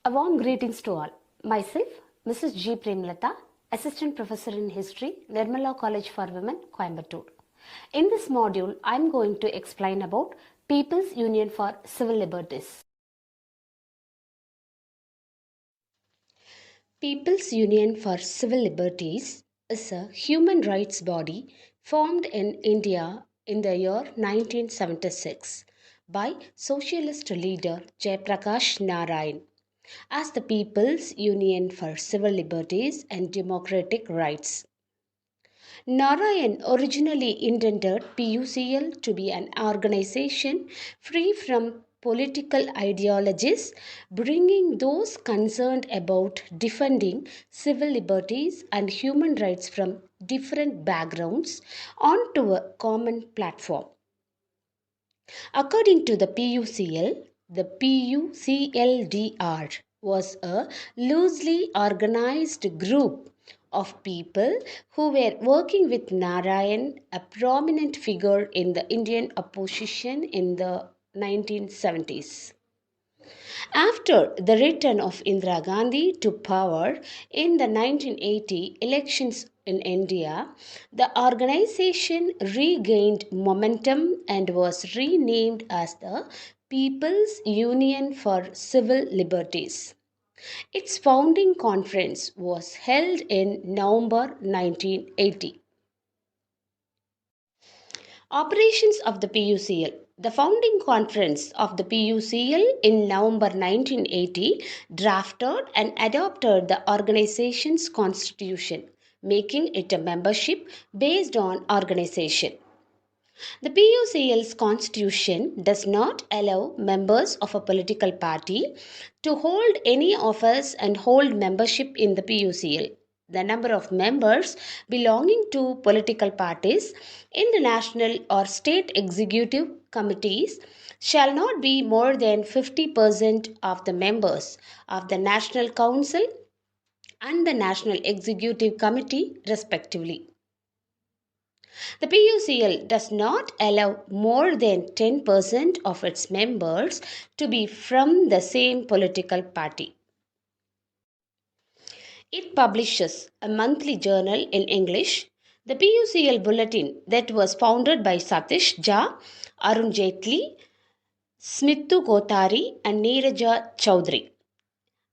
A warm greetings to all. Myself, Mrs.G.Premalatha, Assistant Professor in History, Nirmala College for Women, Coimbatore. In this module, I am going to explain about People's Union for Civil Liberties. People's Union for Civil Liberties is a human rights body formed in India in the year 1976 by socialist leader Jayaprakash Narayan as the People's Union for Civil Liberties and Democratic Rights. Narayan originally intended PUCL to be an organization free from political ideologies, bringing those concerned about defending civil liberties and human rights from different backgrounds onto a common platform. According to the PUCLDR was a loosely organized group of people who were working with Narayan, a prominent figure in the Indian opposition in the 1970s. After the return of Indira Gandhi to power in the 1980 elections in India, the organization regained momentum and was renamed as the People's Union for Civil Liberties. Its founding conference was held in November 1980. Operations of the PUCL. The founding conference of the PUCL in November 1980 drafted and adopted the organization's constitution, making it a membership based on organization. The PUCL's constitution does not allow members of a political party to hold any office and hold membership in the PUCL. The number of members belonging to political parties in the national or state executive committees shall not be more than 50% of the members of the National Council and the National Executive Committee, respectively. The PUCL does not allow more than 10% of its members to be from the same political party. It publishes a monthly journal in English, the PUCL Bulletin, that was founded by Satish Jha, Arun Jaitley, Smithu Kothari and Neeraja Chowdhury,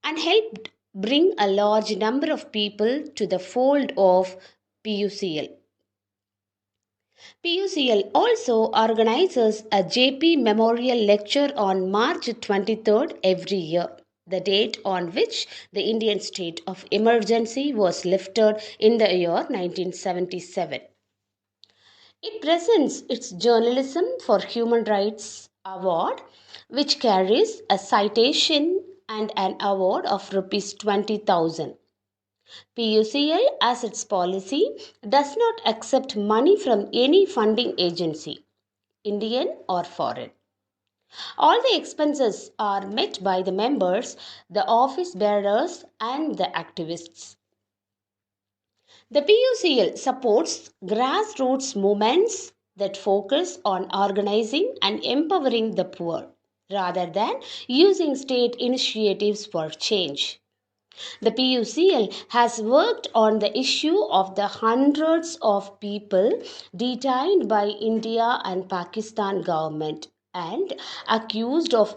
and helped bring a large number of people to the fold of PUCL. PUCL also organizes a JP Memorial Lecture on March 23rd every year, the date on which the Indian state of emergency was lifted in the year 1977. It presents its Journalism for Human Rights Award, which carries a citation and an award of Rs 20,000. PUCL, as its policy, does not accept money from any funding agency, Indian or foreign. All the expenses are met by the members, the office bearers, and the activists. The PUCL supports grassroots movements that focus on organizing and empowering the poor, rather than using state initiatives for change. The PUCL has worked on the issue of the hundreds of people detained by India and Pakistan government and accused of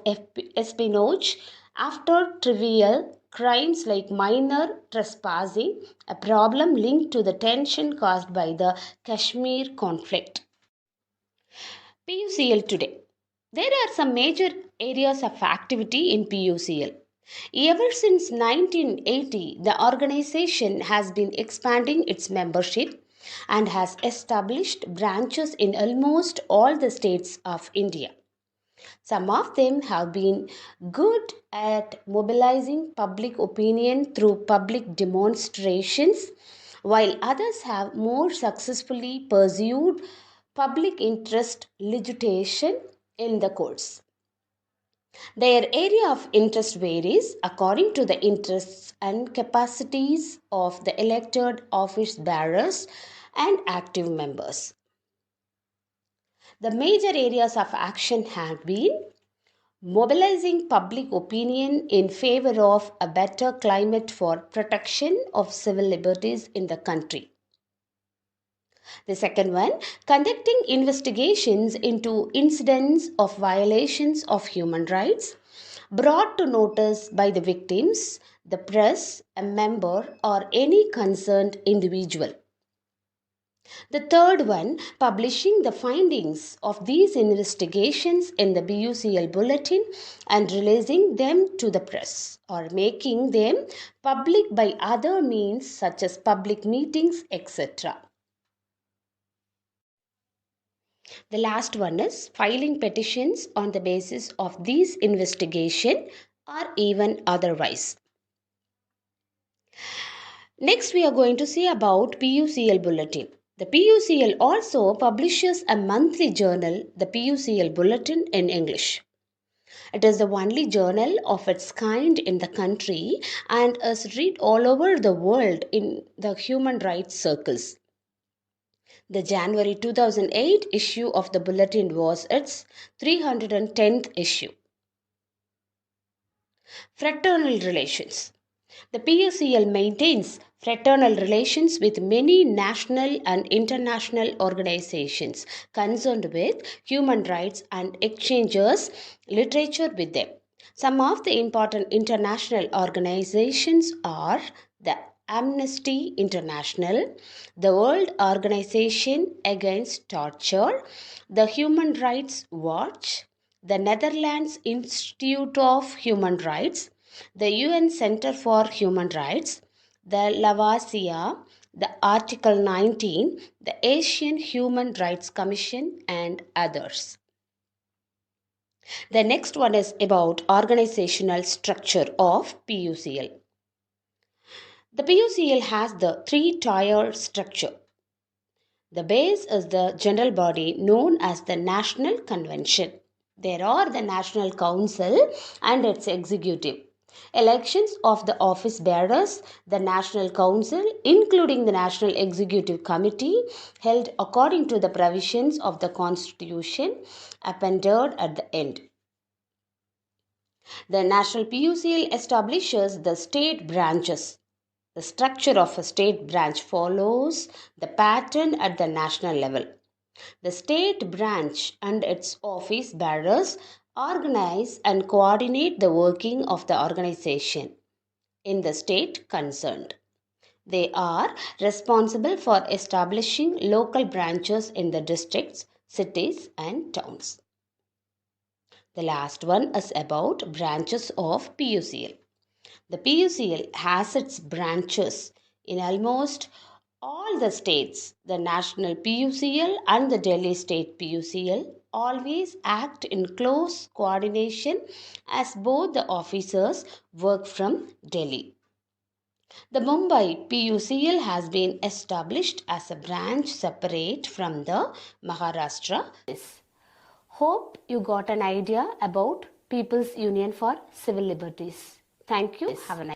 espionage after trivial crimes like minor trespassing, a problem linked to the tension caused by the Kashmir conflict. PUCL today. There are some major areas of activity in PUCL. Ever since 1980, the organization has been expanding its membership and has established branches in almost all the states of India. Some of them have been good at mobilizing public opinion through public demonstrations, while others have more successfully pursued public interest litigation in the courts. Their area of interest varies according to the interests and capacities of the elected office bearers and active members. The major areas of action have been mobilizing public opinion in favor of a better climate for protection of civil liberties in the country. The second one, conducting investigations into incidents of violations of human rights brought to notice by the victims, the press, a member, or any concerned individual. The third one, publishing the findings of these investigations in the PUCL bulletin and releasing them to the press or making them public by other means such as public meetings, etc. The last one is filing petitions on the basis of these investigation or even otherwise. Next, we are going to see about PUCL Bulletin. The PUCL also publishes a monthly journal, the PUCL Bulletin in English. It is the only journal of its kind in the country and is read all over the world in the human rights circles. The January 2008 issue of the bulletin was its 310th issue. Fraternal relations. The PUCL maintains fraternal relations with many national and international organizations concerned with human rights and exchanges literature with them. Some of the important international organizations are the Amnesty International, the World Organization Against Torture, the Human Rights Watch, the Netherlands Institute of Human Rights, the UN Center for Human Rights, the Lavasia, the Article 19, the Asian Human Rights Commission, and others. The next one is about organizational structure of PUCL. The PUCL has the three-tier structure. The base is the general body known as the National Convention. There are the National Council and its executive. Elections of the office bearers, the National Council, including the National Executive Committee, held according to the provisions of the Constitution, appended at the end. The National PUCL establishes the state branches. The structure of a state branch follows the pattern at the national level. The state branch and its office bearers organize and coordinate the working of the organization in the state concerned. They are responsible for establishing local branches in the districts, cities, and towns. The last one is about branches of PUCL. The PUCL has its branches in almost all the states. The National PUCL and the Delhi State PUCL always act in close coordination as both the officers work from Delhi. The Mumbai PUCL has been established as a branch separate from the Maharashtra. Hope you got an idea about People's Union for Civil Liberties. Thank you. Have a nice day.